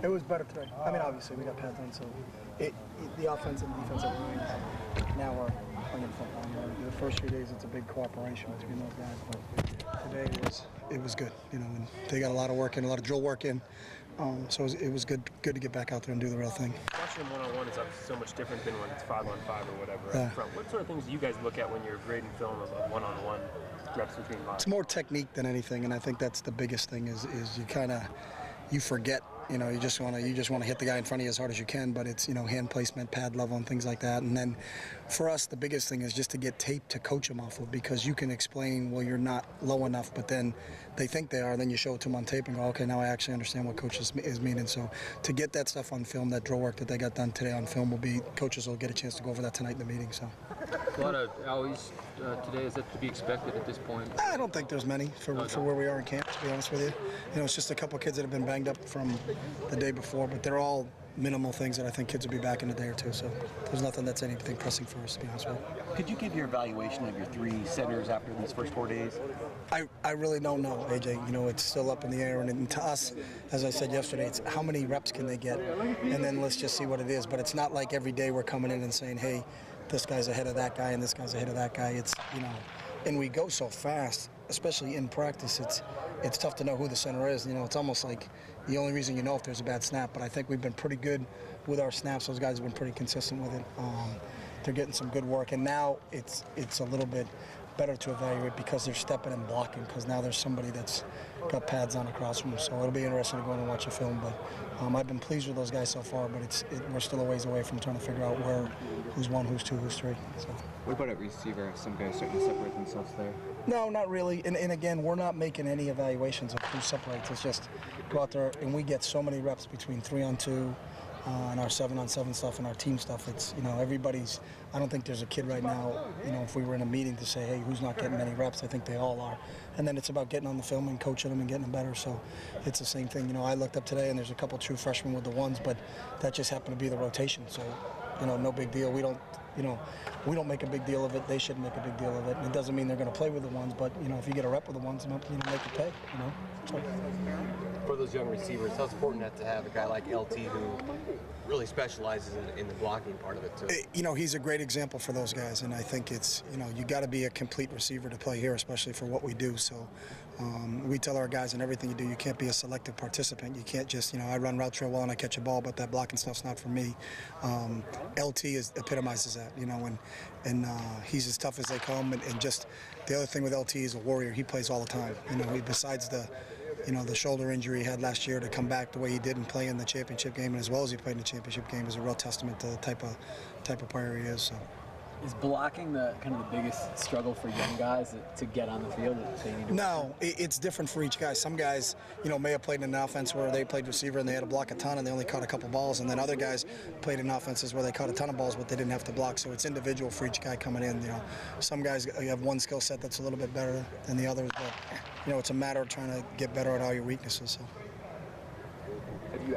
It was better today. I mean, obviously we got pads on, so the offense and defensive lines now are playing football. You know, the first few days it's a big cooperation between those guys, but today it was good. You know, and they got a lot of work in, a lot of drill work in. So it was good to get back out there and do the real thing. Watching one-on-one is obviously so much different than when it's 5-on-5 or whatever up front. What sort of things do you guys look at when you're grading film of one-on-one reps between lines? It's more technique than anything, and I think that's the biggest thing is you forget. You know, you just want to hit the guy in front of you as hard as you can, but it's, you know, hand placement, pad level, and things like that. And then for us, the biggest thing is just to get tape to coach them off of, because you can explain, well, you're not low enough, but then they think they are. Then you show it to them on tape and go, okay, now I actually understand what coach is meaning. So to get that stuff on film, that drill work that they got done today on film, coaches will get a chance to go over that tonight in the meeting. So a lot of owies today. Is that to be expected at this point? I don't think there's many for where we are in camp, to be honest with you. You know, it's just a couple of kids that have been banged up from the day before, but they're all minimal things that I think kids will be back in a day or two. So there's nothing that's anything pressing for us, to be honest with you. Could you give your evaluation of your three centers after these first 4 days? I really don't know, AJ. You know, it's still up in the air, and to us, as I said yesterday, it's how many reps can they get, and then let's just see what it is. But it's not like every day we're coming in and saying, hey, this guy's ahead of that guy and this guy's ahead of that guy. It's, you know, and we go so fast, especially in practice, it's tough to know who the center is. You know, it's almost like the only reason you know if there's a bad snap. But I think we've been pretty good with our snaps. Those guys have been pretty consistent with it. They're getting some good work, and now it's a little bit better to evaluate because they're stepping and blocking, because now there's somebody that's got pads on across from them. So it'll be interesting to go in and watch a film. But I've been pleased with those guys so far, but we're still a ways away from trying to figure out who's one, who's two, who's three. So. What about at receiver? Some guys starting to separate themselves there? No, not really. And again, we're not making any evaluations of who separates. It's just go out there, and we get so many reps between 3-on-2 and our 7-on-7 stuff and our team stuff. It's, you know, everybody's. I don't think there's a kid right now, you know, if we were in a meeting to say, hey, who's not getting many reps? I think they all are. And then it's about getting on the film and coaching them and getting them better. So it's the same thing. You know, I looked up today and there's a couple true freshmen with the ones, but that just happened to be the rotation. So, you know, no big deal. We don't make a big deal of it. They shouldn't make a big deal of it. And it doesn't mean they're going to play with the ones, but, you know, if you get a rep with the ones, you know, make it pay, you know. So. For those young receivers, how important that to have a guy like LT who really specializes in the blocking part of it too? You know, he's a great example for those guys, and I think it's, you know, you got to be a complete receiver to play here, especially for what we do. So we tell our guys in everything you do, you can't be a selective participant. You can't just, you know, I run routes real well and I catch a ball, but that blocking stuff's not for me. LT epitomizes that, you know, and he's as tough as they come, and just the other thing with LT is a warrior. He plays all the time. You know, besides the shoulder injury he had last year, to come back the way he did and play in the championship game, and as well as he played in the championship game, is a real testament to the type of player he is. So. Is blocking the biggest struggle for young guys to get on the field? No, it's different for each guy. Some guys, you know, may have played in an offense where they played receiver and they had to block a ton and they only caught a couple balls, and then other guys played in offenses where they caught a ton of balls but they didn't have to block. So it's individual for each guy coming in. You know, some guys have one skill set that's a little bit better than the others, but you know, it's a matter of trying to get better at all your weaknesses. So.